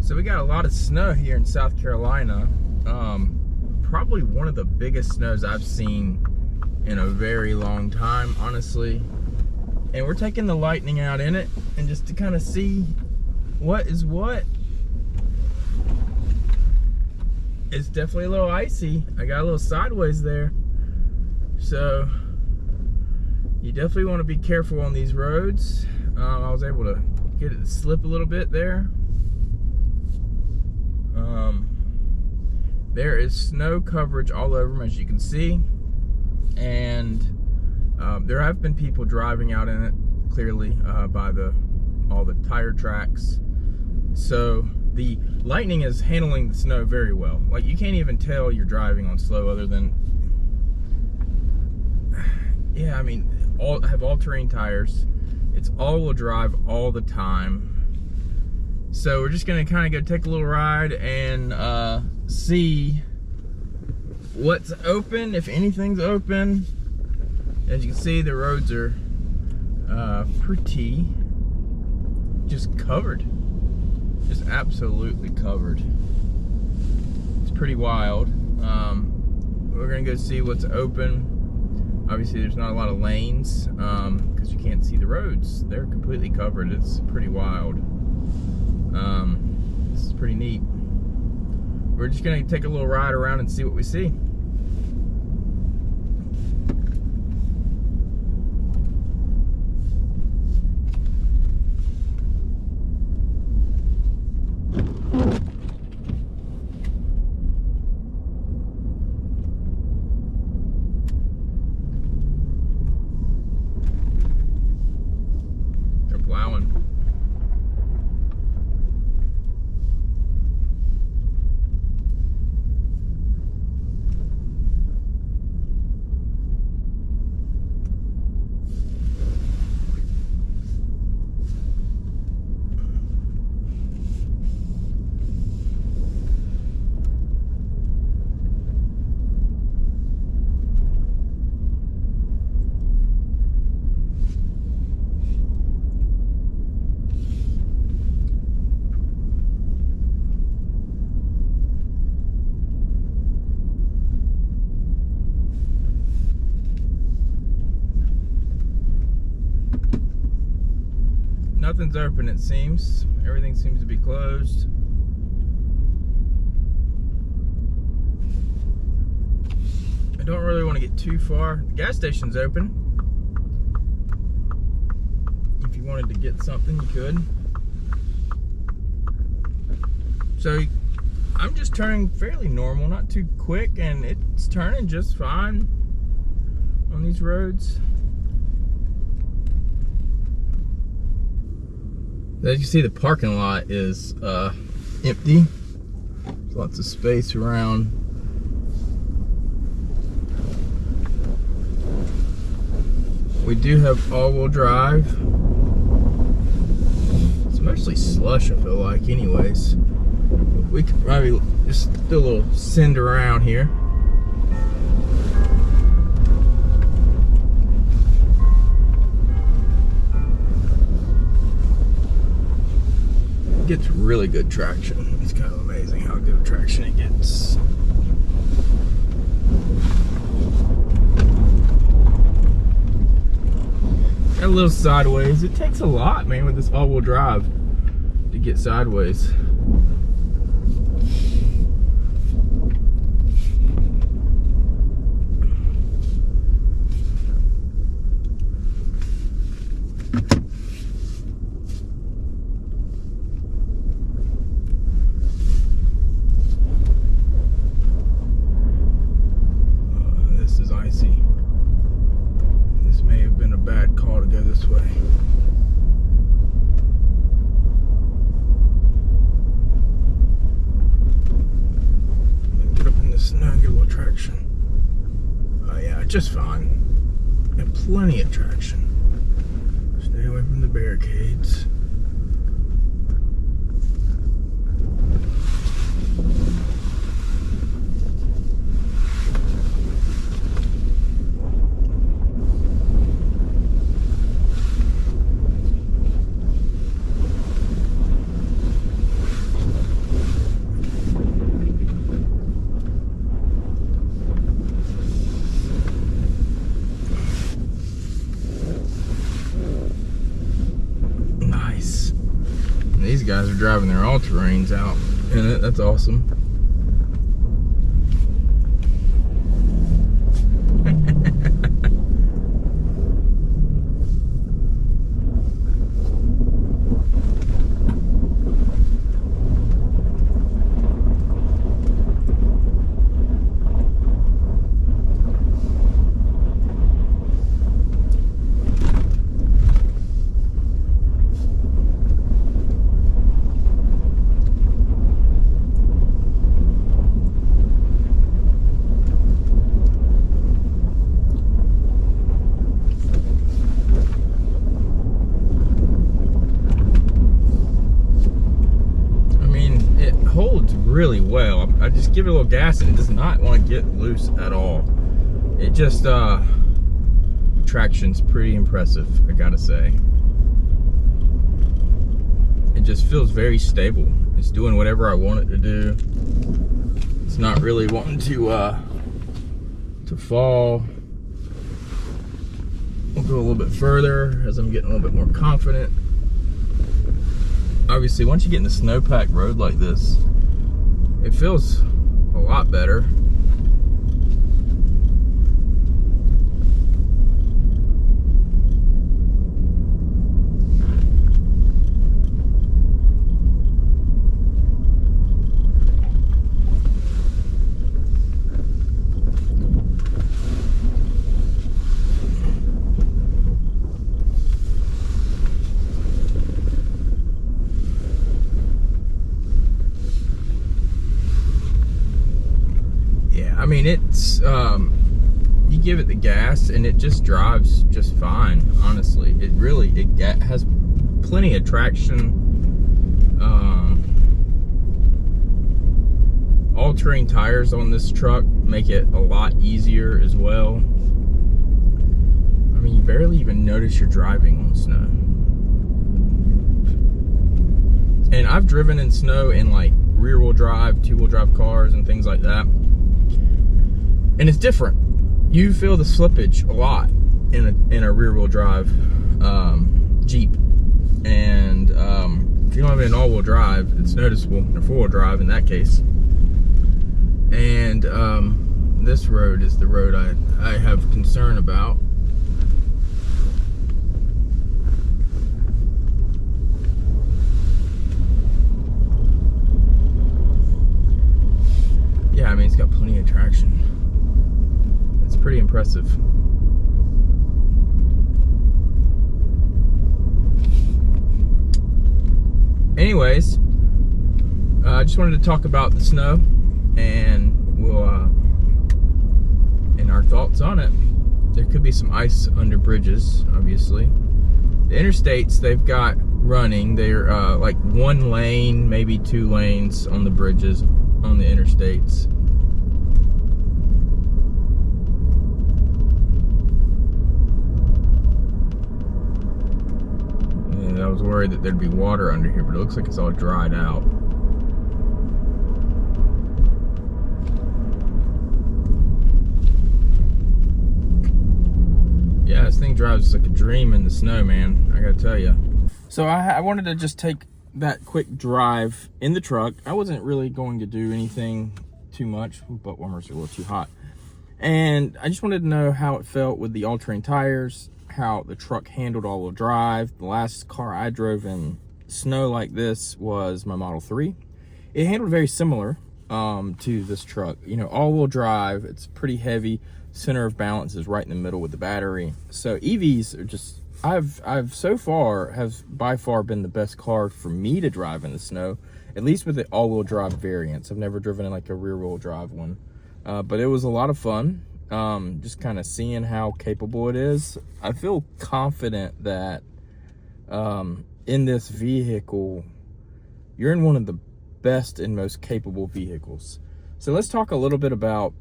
So we got a lot of snow here in South Carolina. Probably one of the biggest snows I've seen in a very long time, honestly. And we're taking the lightning out in it, and just to kind of see what is what. It's definitely a little icy. I got a little sideways there. So you definitely want to be careful on these roads. I was able to get it to slip a little bit there. There is snow coverage all over them, as you can see, and there have been people driving out in it, clearly, by all the tire tracks. So the lightning is handling the snow very well. Like, you can't even tell you're driving on slow, other than, yeah, I mean, I have all-terrain tires. It's all-wheel drive all the time. So we're just gonna kind of go take a little ride and see what's open, if anything's open. As you can see, the roads are pretty just covered, just absolutely covered. It's pretty wild. We're gonna go see what's open. Obviously there's not a lot of lanes because you can't see the roads. They're completely covered. It's pretty wild. This is pretty neat. We're just gonna take a little ride around and see what we see. They're plowing. Nothing's open, it seems. Everything seems to be closed. I don't really want to get too far. The gas station's open. If you wanted to get something, you could. So I'm just turning fairly normal, not too quick, and it's turning just fine on these roads. As you see, the parking lot is empty. There's lots of space around. We do have all-wheel drive. It's mostly slush, I feel like, anyways. We could probably just do a little send around here. Gets really good traction. It's kind of amazing how good traction it gets. Got a little sideways. It takes a lot, man, with this all-wheel drive to get sideways. This way. Get up in the snow, get a little traction. Oh yeah, just fine. Got plenty of traction. Stay away from the barricades. guys are driving their all-terrains out in it. That's awesome. Really well. I just give it a little gas and it does not want to get loose at all. It just traction's pretty impressive, I gotta say. It just feels very stable. It's doing whatever I want it to do. It's not really wanting to fall. We'll go a little bit further as I'm getting a little bit more confident. Obviously, once you get in a snowpack road like this, it feels a lot better. I mean, it's, you give it the gas and it just drives just fine, honestly. It really, it has plenty of traction. All-terrain tires on this truck make it a lot easier as well. I mean, you barely even notice you're driving on snow. And I've driven in snow in like rear-wheel drive, two-wheel drive cars and things like that. And it's different. You feel the slippage a lot in a rear-wheel drive Jeep. And if you don't have an all-wheel drive, it's noticeable. Or four-wheel drive in that case. And this road is the road I have concern about. Yeah, I mean, it's got plenty of traction. It's pretty impressive. Anyways, I just wanted to talk about the snow and and our thoughts on it. There could be some ice under bridges, obviously. The interstates they've got running, they're like one lane, maybe 2 lanes on the bridges on the interstates. And I was worried that there'd be water under here, but it looks like it's all dried out. Yeah, this thing drives like a dream in the snow, man. I gotta tell you. So I wanted to just take that quick drive in the truck. I wasn't really going to do anything too much. Butt warmers are a little too hot. And I just wanted to know how it felt with the all-terrain tires, how the truck handled all-wheel drive. The last car I drove in snow like this was my Model 3. It handled very similar to this truck. You know, all-wheel drive, it's pretty heavy. Center of balance is right in the middle with the battery. So EVs are just, I've so far have by far been the best car for me to drive in the snow, at least with the all-wheel drive variants. I've never driven in like a rear-wheel drive one, but it was a lot of fun. Just kind of seeing how capable it is. I feel confident that in this vehicle, you're in one of the best and most capable vehicles. So let's talk a little bit about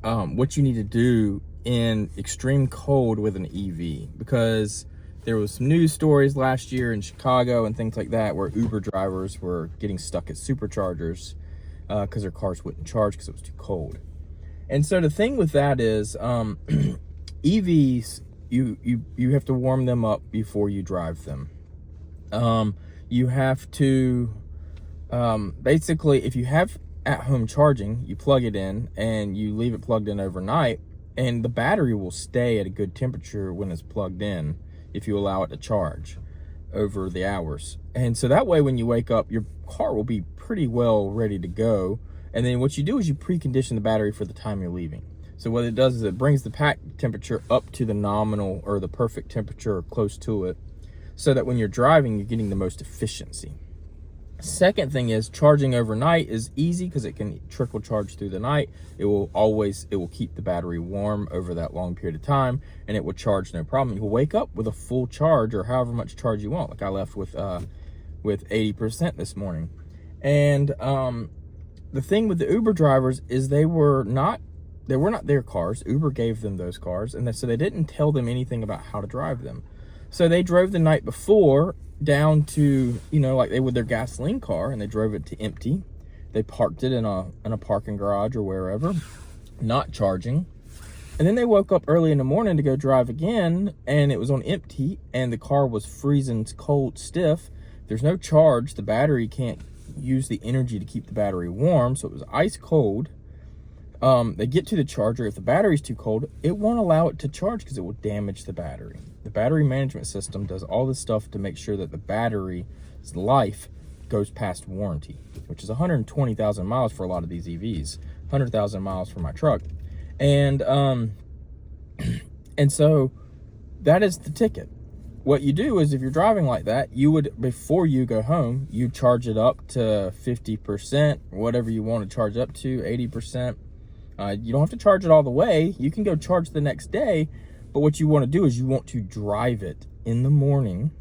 what you need to do in extreme cold with an EV, because there was some news stories last year in Chicago and things like that where Uber drivers were getting stuck at superchargers because their cars wouldn't charge because it was too cold. And so the thing with that is EVs, you have to warm them up before you drive them. you have to, basically, if you have at-home charging, you plug it in and you leave it plugged in overnight, and the battery will stay at a good temperature when it's plugged in if you allow it to charge over the hours. And so that way, when you wake up, your car will be pretty well ready to go. And then what you do is you precondition the battery for the time you're leaving. So what it does is it brings the pack temperature up to the nominal or the perfect temperature or close to it, so that when you're driving, you're getting the most efficiency. Second thing is, charging overnight is easy because it can trickle charge through the night. It will keep the battery warm over that long period of time, and it will charge no problem. You'll wake up with a full charge, or however much charge you want. Like I left with 80% this morning. And the thing with the Uber drivers is they were not their cars. Uber gave them those cars, and so they didn't tell them anything about how to drive them. So they drove the night before down to, like they would their gasoline car, and they drove it to empty. They parked it in a parking garage or wherever, not charging. And then they woke up early in the morning to go drive again, and it was on empty, and the car was freezing cold, stiff. There's no charge. The battery can't use the energy to keep the battery warm, so it was ice cold. They get to the charger. If the battery's too cold, it won't allow it to charge because it will damage the battery. The battery management system does all this stuff to make sure that the battery's life goes past warranty, which is 120,000 miles for a lot of these EVs, 100,000 miles for my truck. And so that is the ticket. What you do is, if you're driving like that, you would, before you go home, you charge it up to 50%, whatever you want to charge up to, 80%. You don't have to charge it all the way. You can go charge the next day, but what you want to do is you want to drive it in the morning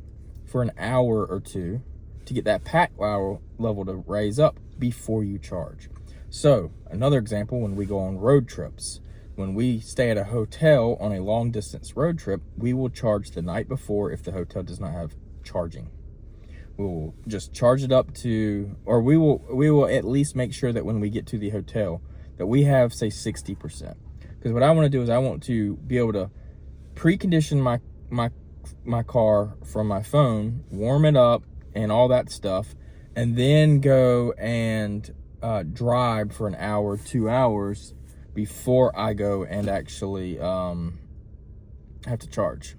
for an hour or two to get that pack level to raise up before you charge. So another example, when we go on road trips, when we stay at a hotel on a long distance road trip, we will charge the night before if the hotel does not have charging. We will just charge it up to, or we will at least make sure that when we get to the hotel that we have, say, 60%. Because what I want to do is I want to be able to precondition my car from my phone, warm it up and all that stuff, and then go and drive for an hour, 2 hours before I go and actually have to charge.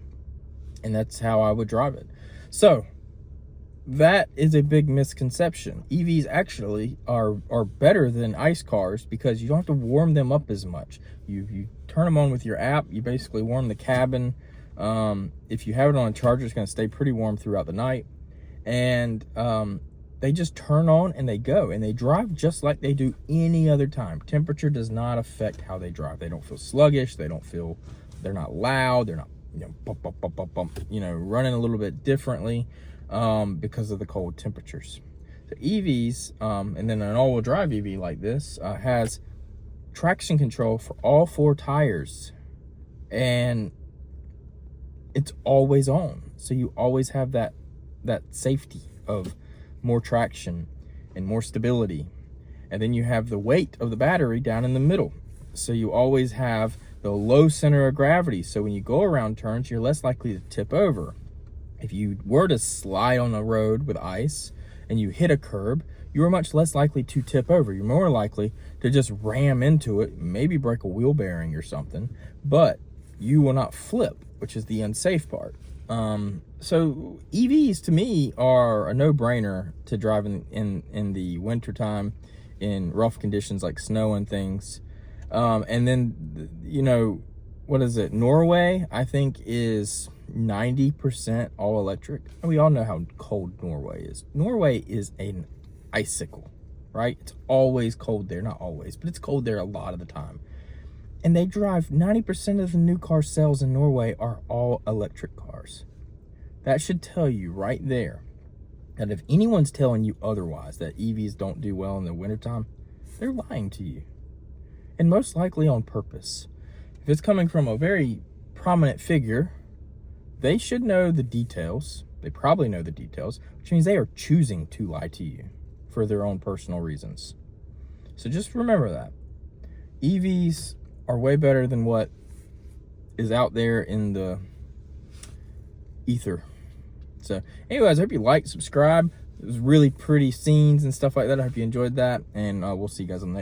And that's how I would drive it. So that is a big misconception. EVs actually are better than ICE cars because you don't have to warm them up as much. You turn them on with your app. You basically warm the cabin. If you have it on a charger, it's going to stay pretty warm throughout the night. And they just turn on and they go, and they drive just like they do any other time. Temperature does not affect how they drive. They don't feel sluggish. They're not loud. They're not, bump, bump, bump, bump, bump, running a little bit differently because of the cold temperatures. So EVs, and then an all-wheel drive EV like this has traction control for all 4 tires, and it's always on. So you always have that safety of more traction and more stability. And then you have the weight of the battery down in the middle. So you always have the low center of gravity. So when you go around turns, you're less likely to tip over. If you were to slide on a road with ice and you hit a curb, you are much less likely to tip over. You're more likely to just ram into it, maybe break a wheel bearing or something, but you will not flip, which is the unsafe part. So EVs to me are a no-brainer to drive in the wintertime in rough conditions like snow and things. And then, what is it? Norway, I think, is 90% all electric. And we all know how cold Norway is. Norway is an icicle, right? It's always cold there. Not always, but it's cold there a lot of the time. And they drive 90% of the new car sales in Norway are all electric cars. That should tell you right there that if anyone's telling you otherwise, that EVs don't do well in the wintertime, they're lying to you. And most likely on purpose. If it's coming from a very prominent figure, they should know the details. They probably know the details, which means they are choosing to lie to you for their own personal reasons. So just remember that. EVs are way better than what is out there in the ether. So anyways, I hope you like, subscribe. It was really pretty scenes and stuff like that. I hope you enjoyed that, and we'll see you guys on the next